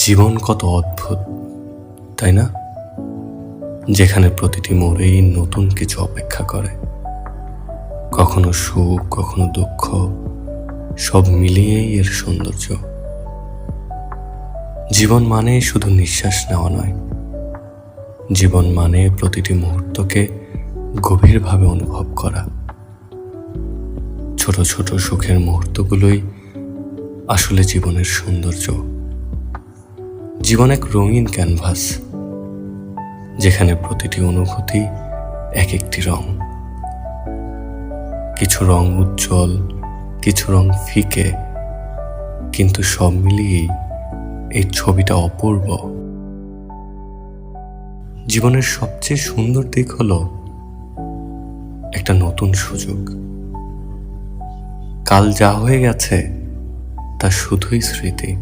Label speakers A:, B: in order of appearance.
A: জীবন কত অদ্ভুত, তাই না? যেখানে প্রতিটি মোড়েই নতুন কিছু অপেক্ষা করে, কখনো সুখ, কখনো দুঃখ, সব মিলিয়েই এর সৌন্দর্য। জীবন মানে শুধু নিঃশ্বাস নেওয়া নয়, জীবন মানে প্রতিটি মুহূর্তকে গভীরভাবে অনুভব করা। ছোট ছোট সুখের মুহূর্তগুলোই আসলে জীবনের সৌন্দর্য। জীবন এক রঙিন ক্যানভাস, যেখানে প্রতিটি অনুভূতি এক একটি রং। কিছু রং উজ্জ্বল, কিছু রং ফিকে, কিন্তু সব মিলিয়েই এই ছবিটা অপূর্ব। জীবনের সবচেয়ে সুন্দর দিক হলো একটা নতুন সুযোগ। কাল যা হয়ে গেছে তা শুধুই স্মৃতি।